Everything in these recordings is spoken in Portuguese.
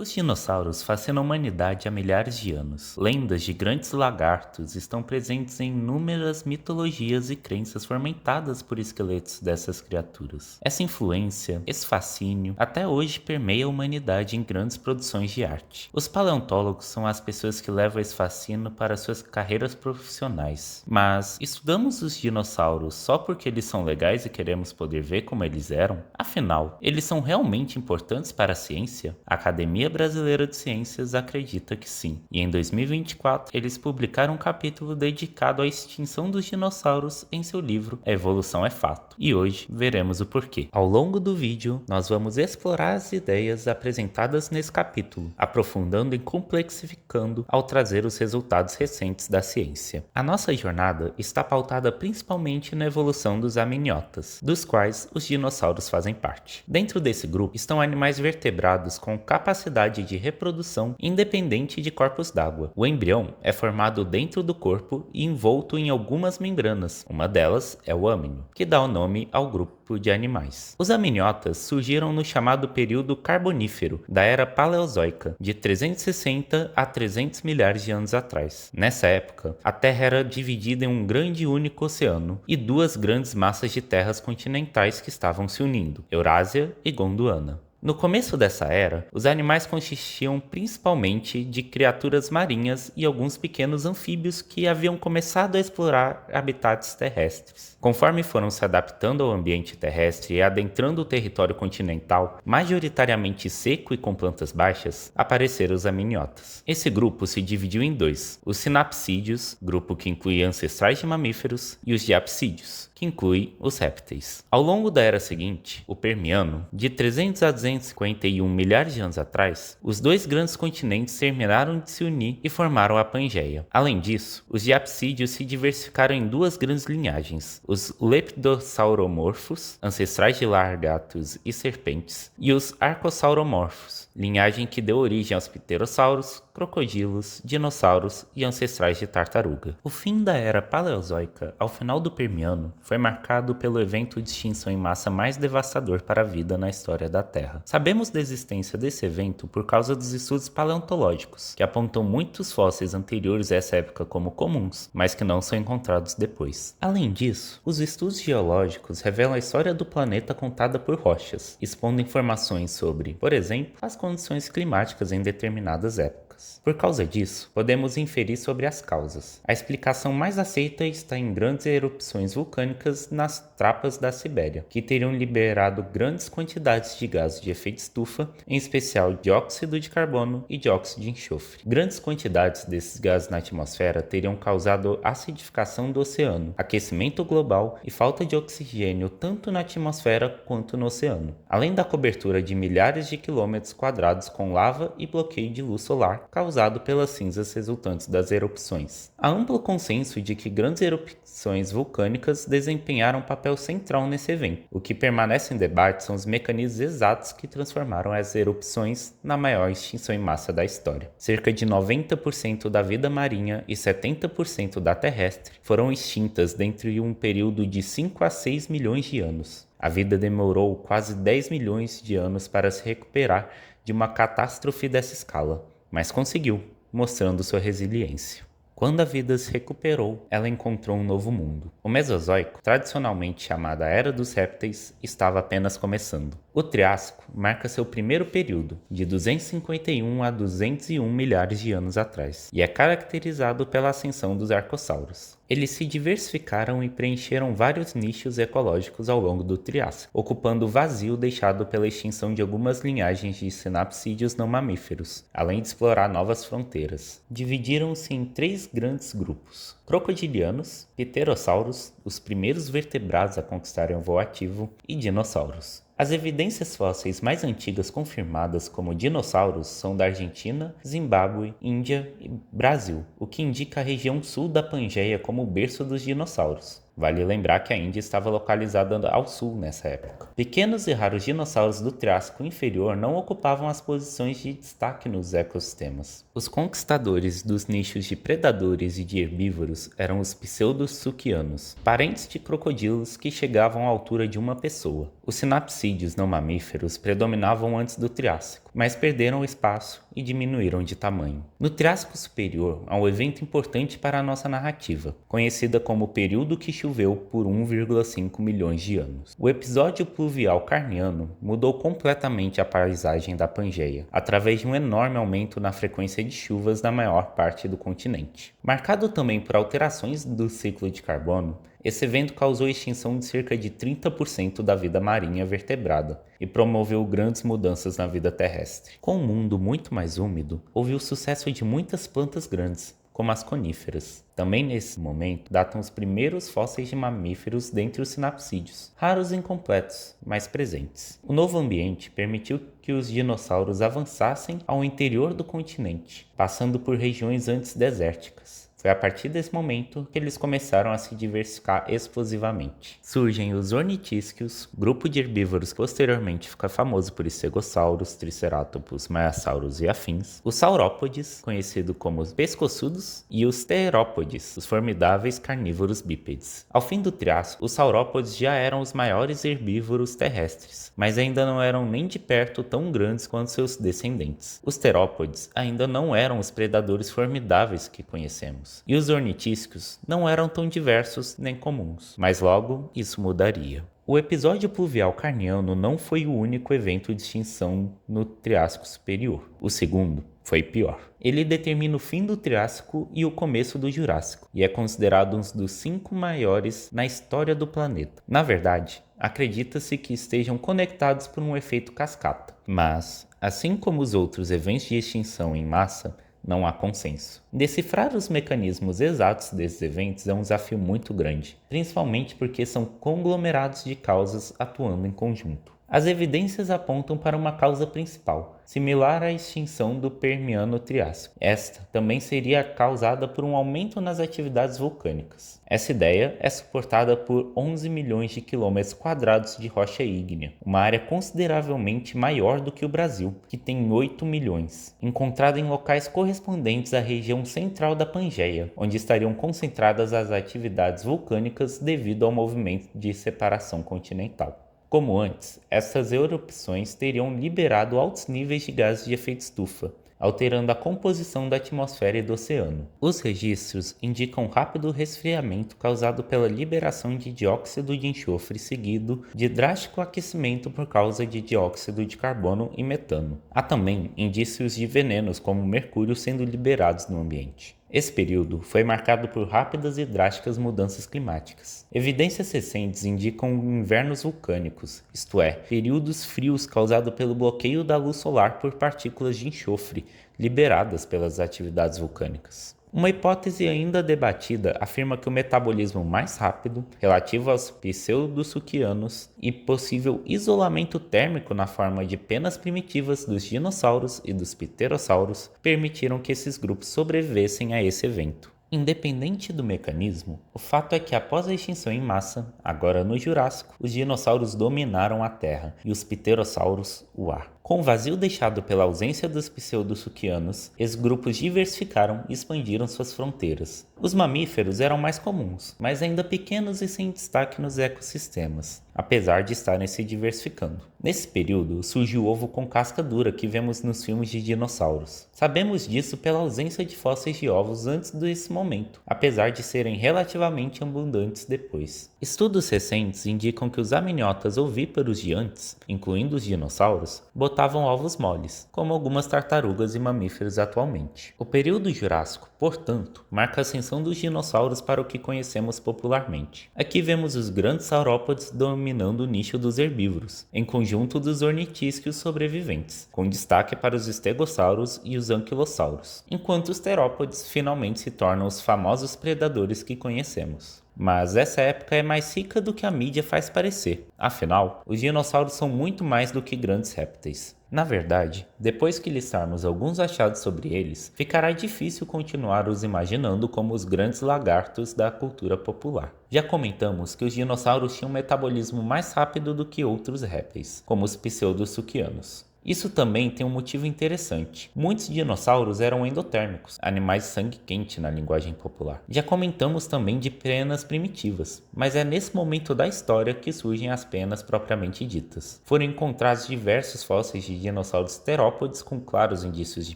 Os dinossauros fascinam a humanidade há milhares de anos. Lendas de grandes lagartos estão presentes em inúmeras mitologias e crenças fomentadas por esqueletos dessas criaturas. Essa influência, esse fascínio, até hoje permeia a humanidade em grandes produções de arte. Os paleontólogos são as pessoas que levam esse fascínio para suas carreiras profissionais. Mas estudamos os dinossauros só porque eles são legais e queremos poder ver como eles eram? Afinal, eles são realmente importantes para a ciência? A Academia Brasileira de Ciências acredita que sim. E em 2024, eles publicaram um capítulo dedicado à extinção dos dinossauros em seu livro A Evolução é Fato. E hoje veremos o porquê. Ao longo do vídeo, nós vamos explorar as ideias apresentadas nesse capítulo, aprofundando e complexificando ao trazer os resultados recentes da ciência. A nossa jornada está pautada principalmente na evolução dos amniotas, dos quais os dinossauros fazem parte. Dentro desse grupo estão animais vertebrados com capacidade de reprodução independente de corpos d'água. O embrião é formado dentro do corpo e envolto em algumas membranas. Uma delas é o âmnio, que dá o nome ao grupo de animais. Os amniotas surgiram no chamado período Carbonífero, da Era Paleozoica, de 360 a 300 milhares de anos atrás. Nessa época, a Terra era dividida em um grande e único oceano e duas grandes massas de terras continentais que estavam se unindo, Eurásia e Gondwana. No começo dessa era, os animais consistiam principalmente de criaturas marinhas e alguns pequenos anfíbios que haviam começado a explorar habitats terrestres. Conforme foram se adaptando ao ambiente terrestre e adentrando o território continental, majoritariamente seco e com plantas baixas, apareceram os amniotas. Esse grupo se dividiu em dois: os sinapsídeos, grupo que inclui ancestrais de mamíferos, e os diapsídeos, que inclui os répteis. Ao longo da era seguinte, o Permiano, de 300 a 251 milhares de anos atrás, os dois grandes continentes terminaram de se unir e formaram a Pangeia. Além disso, os diapsídeos se diversificaram em duas grandes linhagens: os lepidossauromorfos, ancestrais de lagartos e serpentes, e os arcossauromorfos, linhagem que deu origem aos pterossauros, crocodilos, dinossauros e ancestrais de tartaruga. O fim da era paleozoica, ao final do Permiano, foi marcado pelo evento de extinção em massa mais devastador para a vida na história da Terra. Sabemos da existência desse evento por causa dos estudos paleontológicos, que apontam muitos fósseis anteriores a essa época como comuns, mas que não são encontrados depois. Além disso, os estudos geológicos revelam a história do planeta contada por rochas, expondo informações sobre, por exemplo, as condições climáticas em determinadas épocas. Por causa disso, podemos inferir sobre as causas. A explicação mais aceita está em grandes erupções vulcânicas nas trapas da Sibéria, que teriam liberado grandes quantidades de gases de efeito estufa, em especial dióxido de carbono e dióxido de enxofre. Grandes quantidades desses gases na atmosfera teriam causado acidificação do oceano, aquecimento global e falta de oxigênio tanto na atmosfera quanto no oceano, além da cobertura de milhares de quilômetros quadrados com lava e bloqueio de luz solar causado pelas cinzas resultantes das erupções. Há amplo consenso de que grandes erupções vulcânicas desempenharam um papel central nesse evento. O que permanece em debate são os mecanismos exatos que transformaram as erupções na maior extinção em massa da história. Cerca de 90% da vida marinha e 70% da terrestre foram extintas dentro de um período de 5 a 6 milhões de anos. A vida demorou quase 10 milhões de anos para se recuperar de uma catástrofe dessa escala, mas conseguiu, mostrando sua resiliência. Quando a vida se recuperou, ela encontrou um novo mundo. O Mesozoico, tradicionalmente chamado a Era dos Répteis, estava apenas começando. O Triássico marca seu primeiro período, de 251 a 201 milhares de anos atrás, e é caracterizado pela ascensão dos arcossauros. Eles se diversificaram e preencheram vários nichos ecológicos ao longo do Triássico, ocupando o vazio deixado pela extinção de algumas linhagens de sinapsídeos não mamíferos, além de explorar novas fronteiras. Dividiram-se em três grandes grupos: crocodilianos, pterossauros, os primeiros vertebrados a conquistarem o voo ativo, e dinossauros. As evidências fósseis mais antigas confirmadas como dinossauros são da Argentina, Zimbábue, Índia e Brasil, o que indica a região sul da Pangeia como o berço dos dinossauros. Vale lembrar que a Índia estava localizada ao sul nessa época. Pequenos e raros dinossauros do Triássico inferior não ocupavam as posições de destaque nos ecossistemas. Os conquistadores dos nichos de predadores e de herbívoros eram os pseudossuquianos, parentes de crocodilos que chegavam à altura de uma pessoa. Os sinapsídeos não mamíferos predominavam antes do Triássico, mas perderam espaço e diminuíram de tamanho. No Triássico Superior, há um evento importante para a nossa narrativa, conhecida como o período que choveu por 1,5 milhões de anos. O episódio pluvial carniano mudou completamente a paisagem da Pangeia, através de um enorme aumento na frequência de chuvas na maior parte do continente. Marcado também por alterações do ciclo de carbono, esse evento causou a extinção de cerca de 30% da vida marinha vertebrada e promoveu grandes mudanças na vida terrestre. Com um mundo muito mais úmido, houve o sucesso de muitas plantas grandes, como as coníferas. Também nesse momento datam os primeiros fósseis de mamíferos dentre os sinapsídeos, raros e incompletos, mas presentes. O novo ambiente permitiu que os dinossauros avançassem ao interior do continente, passando por regiões antes desérticas. Foi a partir desse momento que eles começaram a se diversificar explosivamente. Surgem os ornitísquios, grupo de herbívoros que posteriormente fica famoso por estegossauros, tricerátopos, maiasauros e afins, os saurópodes, conhecido como os pescoçudos, e os terópodes, os formidáveis carnívoros bípedes. Ao fim do Triássico, os saurópodes já eram os maiores herbívoros terrestres, mas ainda não eram nem de perto tão grandes quanto seus descendentes. Os terópodes ainda não eram os predadores formidáveis que conhecemos. E os ornitísquios não eram tão diversos nem comuns, mas logo isso mudaria. O episódio pluvial carniano não foi o único evento de extinção no Triássico Superior. O segundo foi pior. Ele determina o fim do Triássico e o começo do Jurássico, e é considerado um dos 5 maiores na história do planeta. Na verdade, acredita-se que estejam conectados por um efeito cascata, mas, assim como os outros eventos de extinção em massa, não há consenso. Decifrar os mecanismos exatos desses eventos é um desafio muito grande, principalmente porque são conglomerados de causas atuando em conjunto. As evidências apontam para uma causa principal, similar à extinção do Permiano-Triássico. Esta também seria causada por um aumento nas atividades vulcânicas. Essa ideia é suportada por 11 milhões de quilômetros quadrados de rocha ígnea, uma área consideravelmente maior do que o Brasil, que tem 8 milhões, encontrada em locais correspondentes à região central da Pangeia, onde estariam concentradas as atividades vulcânicas devido ao movimento de separação continental. Como antes, essas erupções teriam liberado altos níveis de gases de efeito estufa, alterando a composição da atmosfera e do oceano. Os registros indicam rápido resfriamento causado pela liberação de dióxido de enxofre seguido de drástico aquecimento por causa de dióxido de carbono e metano. Há também indícios de venenos como mercúrio sendo liberados no ambiente. Esse período foi marcado por rápidas e drásticas mudanças climáticas. Evidências recentes indicam invernos vulcânicos, isto é, períodos frios causados pelo bloqueio da luz solar por partículas de enxofre liberadas pelas atividades vulcânicas. Uma hipótese ainda debatida afirma que o metabolismo mais rápido, relativo aos pseudossuquianos, e possível isolamento térmico na forma de penas primitivas dos dinossauros e dos pterossauros permitiram que esses grupos sobrevivessem a esse evento. Independente do mecanismo, o fato é que após a extinção em massa, agora no Jurássico, os dinossauros dominaram a Terra e os pterossauros o ar. Com o vazio deixado pela ausência dos pseudossuquianos, esses grupos diversificaram e expandiram suas fronteiras. Os mamíferos eram mais comuns, mas ainda pequenos e sem destaque nos ecossistemas, apesar de estarem se diversificando. Nesse período, surgiu o ovo com casca dura que vemos nos filmes de dinossauros. Sabemos disso pela ausência de fósseis de ovos antes desse momento, apesar de serem relativamente abundantes depois. Estudos recentes indicam que os amniotas ovíparos de antes, incluindo os dinossauros, botavam ovos moles, como algumas tartarugas e mamíferos atualmente. O período Jurássico, portanto, marca a ascensão dos dinossauros para o que conhecemos popularmente. Aqui vemos os grandes saurópodes dominando o nicho dos herbívoros, em conjunto dos ornitísquios sobreviventes, com destaque para os estegossauros e os anquilossauros, enquanto os terópodes finalmente se tornam os famosos predadores que conhecemos. Mas essa época é mais rica do que a mídia faz parecer. Afinal, os dinossauros são muito mais do que grandes répteis. Na verdade, depois que listarmos alguns achados sobre eles, ficará difícil continuar os imaginando como os grandes lagartos da cultura popular. Já comentamos que os dinossauros tinham um metabolismo mais rápido do que outros répteis, como os pseudossuquianos. Isso também tem um motivo interessante. Muitos dinossauros eram endotérmicos, animais de sangue quente na linguagem popular. Já comentamos também de penas primitivas, mas é nesse momento da história que surgem as penas propriamente ditas. Foram encontrados diversos fósseis de dinossauros terópodes com claros indícios de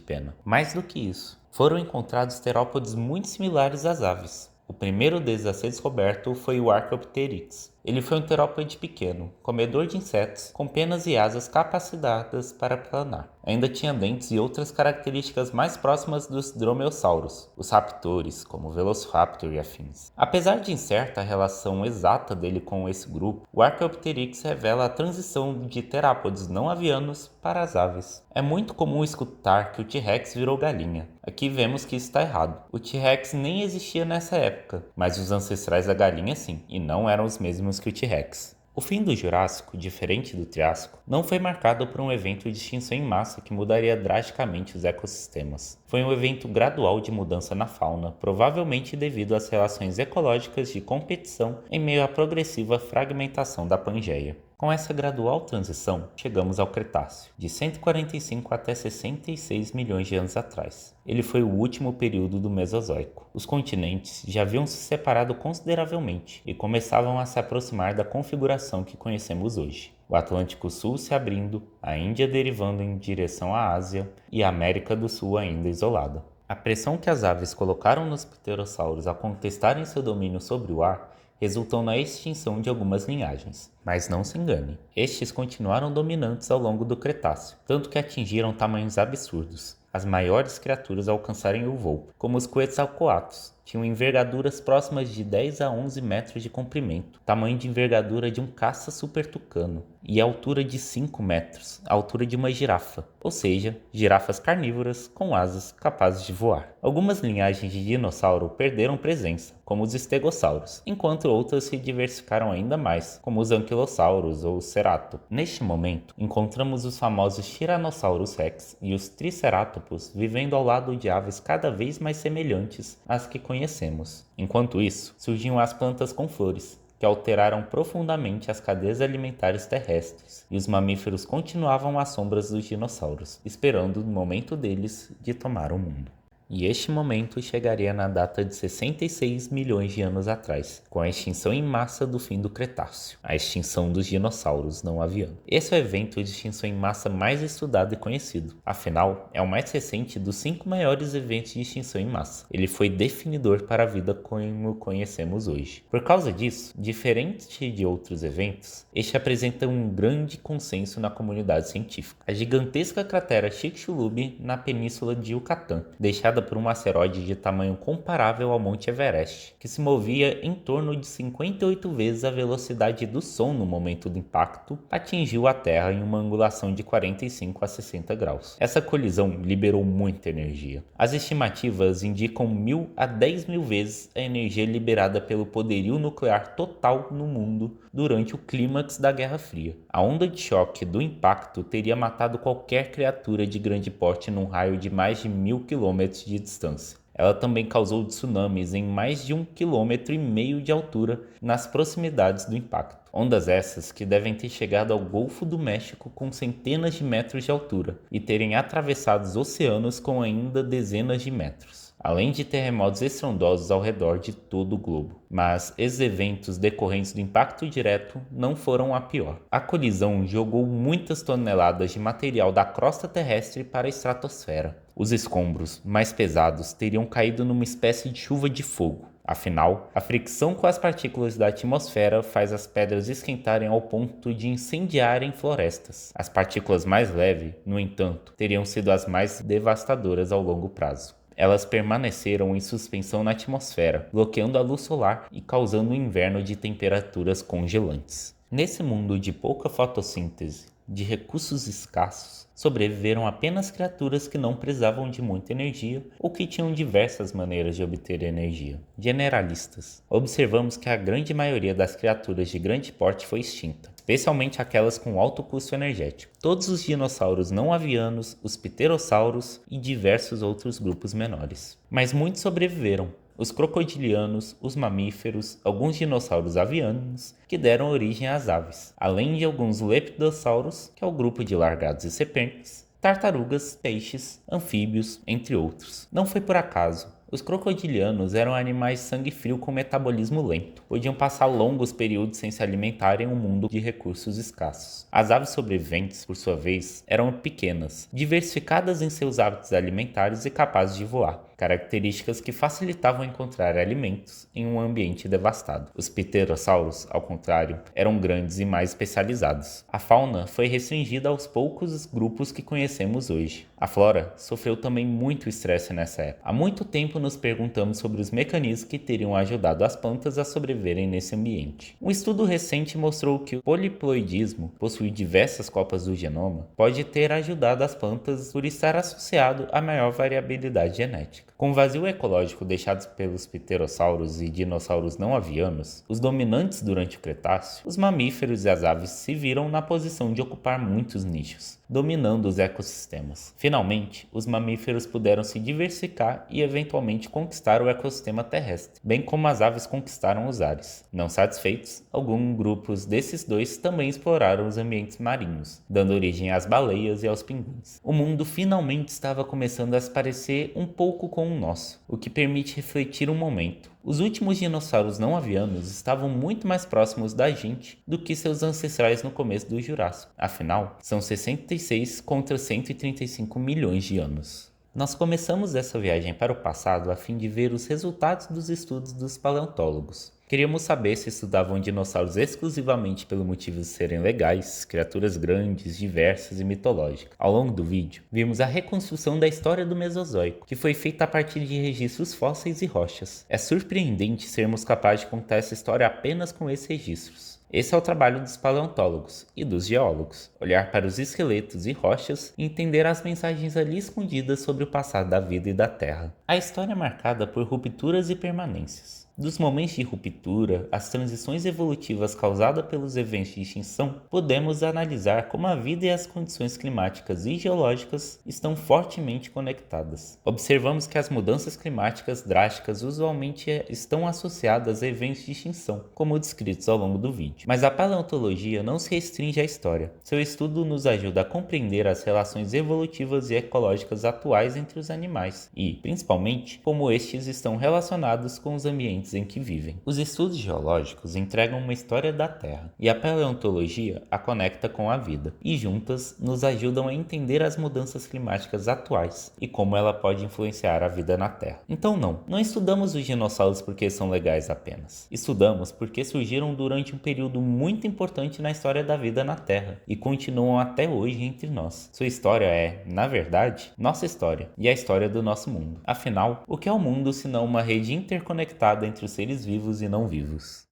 pena. Mais do que isso, foram encontrados terópodes muito similares às aves. O primeiro deles a ser descoberto foi o Archaeopteryx. Ele foi um terópode pequeno, comedor de insetos, com penas e asas capacitadas para planar. Ainda tinha dentes e outras características mais próximas dos dromeossauros, os raptores, como o Velociraptor e afins. Apesar de incerta a relação exata dele com esse grupo, o Archaeopteryx revela a transição de terápodes não avianos para as aves. É muito comum escutar que o T-Rex virou galinha. Aqui vemos que isso está errado. O T-Rex nem existia nessa época, mas os ancestrais da galinha sim, e não eram os mesmos que o T-Rex. O fim do Jurássico, diferente do Triássico, não foi marcado por um evento de extinção em massa que mudaria drasticamente os ecossistemas. Foi um evento gradual de mudança na fauna, provavelmente devido às relações ecológicas de competição em meio à progressiva fragmentação da Pangeia. Com essa gradual transição, chegamos ao Cretáceo, de 145 até 66 milhões de anos atrás. Ele foi o último período do Mesozoico. Os continentes já haviam se separado consideravelmente e começavam a se aproximar da configuração que conhecemos hoje. O Atlântico Sul se abrindo, a Índia derivando em direção à Ásia e a América do Sul ainda isolada. A pressão que as aves colocaram nos pterossauros a contestarem seu domínio sobre o ar resultou na extinção de algumas linhagens. Mas não se engane, estes continuaram dominantes ao longo do Cretáceo, tanto que atingiram tamanhos absurdos. As maiores criaturas a alcançarem o voo, como os Quetzalcoatlus, tinham envergaduras próximas de 10 a 11 metros de comprimento, tamanho de envergadura de um caça super tucano, e altura de 5 metros, a altura de uma girafa, ou seja, girafas carnívoras com asas capazes de voar. Algumas linhagens de dinossauro perderam presença, como os estegossauros, enquanto outras se diversificaram ainda mais, como os anquilossauros ou cerato. Neste momento, encontramos os famosos Tyrannosaurus rex e os Triceratopos vivendo ao lado de aves cada vez mais semelhantes às que conhecemos. Enquanto isso, surgiam as plantas com flores, que alteraram profundamente as cadeias alimentares terrestres, e os mamíferos continuavam às sombras dos dinossauros, esperando o momento deles de tomar o mundo. E este momento chegaria na data de 66 milhões de anos atrás, com a extinção em massa do fim do Cretáceo, a extinção dos dinossauros não avianos. Esse é o evento de extinção em massa mais estudado e conhecido. Afinal, é o mais recente dos 5 maiores eventos de extinção em massa. Ele foi definidor para a vida como conhecemos hoje. Por causa disso, diferente de outros eventos, este apresenta um grande consenso na comunidade científica. A gigantesca cratera Chicxulub na península de Yucatán, deixada por um asteroide de tamanho comparável ao Monte Everest, que se movia em torno de 58 vezes a velocidade do som no momento do impacto, atingiu a Terra em uma angulação de 45 a 60 graus. Essa colisão liberou muita energia. As estimativas indicam 1.000 a 10.000 vezes a energia liberada pelo poderio nuclear total no mundo durante o clímax da Guerra Fria. A onda de choque do impacto teria matado qualquer criatura de grande porte num raio de mais de 1.000 km de distância. Ela também causou tsunamis em mais de 1,5 km de altura nas proximidades do impacto. Ondas essas que devem ter chegado ao Golfo do México com centenas de metros de altura e terem atravessado os oceanos com ainda dezenas de metros, além de terremotos estrondosos ao redor de todo o globo. Mas esses eventos decorrentes do impacto direto não foram a pior. A colisão jogou muitas toneladas de material da crosta terrestre para a estratosfera. Os escombros mais pesados teriam caído numa espécie de chuva de fogo. Afinal, a fricção com as partículas da atmosfera faz as pedras esquentarem ao ponto de incendiarem florestas. As partículas mais leves, no entanto, teriam sido as mais devastadoras ao longo prazo. Elas permaneceram em suspensão na atmosfera, bloqueando a luz solar e causando um inverno de temperaturas congelantes. Nesse mundo de pouca fotossíntese, de recursos escassos, sobreviveram apenas criaturas que não precisavam de muita energia ou que tinham diversas maneiras de obter energia. Generalistas. Observamos que a grande maioria das criaturas de grande porte foi extinta, especialmente aquelas com alto custo energético. Todos os dinossauros não avianos, os pterossauros e diversos outros grupos menores. Mas muitos sobreviveram. os crocodilianos, os mamíferos, alguns dinossauros avianos, que deram origem às aves, além de alguns lepidosauros, que é o grupo de largados e serpentes, tartarugas, peixes, anfíbios, entre outros. Não foi por acaso. Os crocodilianos eram animais sangue frio com metabolismo lento. Podiam passar longos períodos sem se alimentar em um mundo de recursos escassos. As aves sobreviventes, por sua vez, eram pequenas, diversificadas em seus hábitos alimentares e capazes de voar, características que facilitavam encontrar alimentos em um ambiente devastado. Os pterossauros, ao contrário, eram grandes e mais especializados. A fauna foi restringida aos poucos grupos que conhecemos hoje. A flora sofreu também muito estresse nessa época. Há muito tempo nos perguntamos sobre os mecanismos que teriam ajudado as plantas a sobreviverem nesse ambiente. Um estudo recente mostrou que o poliploidismo, possuir diversas cópias do genoma, pode ter ajudado as plantas por estar associado a maior variabilidade genética. Com o vazio ecológico deixado pelos pterossauros e dinossauros não avianos, os dominantes durante o Cretáceo, os mamíferos e as aves se viram na posição de ocupar muitos nichos, dominando os ecossistemas. Finalmente, os mamíferos puderam se diversificar e eventualmente conquistar o ecossistema terrestre, bem como as aves conquistaram os ares. Não satisfeitos, alguns grupos desses dois também exploraram os ambientes marinhos, dando origem às baleias e aos pinguins. O mundo finalmente estava começando a se parecer um pouco com o nosso, o que permite refletir um momento. Os últimos dinossauros não avianos estavam muito mais próximos da gente do que seus ancestrais no começo do Jurássico. Afinal, são 66 contra 135 milhões de anos. Nós começamos essa viagem para o passado a fim de ver os resultados dos estudos dos paleontólogos. Queríamos saber se estudavam dinossauros exclusivamente pelo motivo de serem legais, criaturas grandes, diversas e mitológicas. Ao longo do vídeo, vimos a reconstrução da história do Mesozoico, que foi feita a partir de registros fósseis e rochas. É surpreendente sermos capazes de contar essa história apenas com esses registros. Esse é o trabalho dos paleontólogos e dos geólogos, olhar para os esqueletos e rochas e entender as mensagens ali escondidas sobre o passado da vida e da Terra. A história é marcada por rupturas e permanências. Dos momentos de ruptura, as transições evolutivas causadas pelos eventos de extinção, podemos analisar como a vida e as condições climáticas e geológicas estão fortemente conectadas. Observamos que as mudanças climáticas drásticas usualmente estão associadas a eventos de extinção, como descritos ao longo do vídeo. Mas a paleontologia não se restringe à história. Seu estudo nos ajuda a compreender as relações evolutivas e ecológicas atuais entre os animais e, principalmente, como estes estão relacionados com os ambientes em que vivem. Os estudos geológicos entregam uma história da Terra e a paleontologia a conecta com a vida, e juntas nos ajudam a entender as mudanças climáticas atuais e como ela pode influenciar a vida na Terra. Então não estudamos os dinossauros porque são legais apenas. Estudamos porque surgiram durante um período muito importante na história da vida na Terra e continuam até hoje entre nós. Sua história é, na verdade, nossa história e a história do nosso mundo. Afinal, o que é o mundo se não uma rede interconectada entre os seres vivos e não vivos?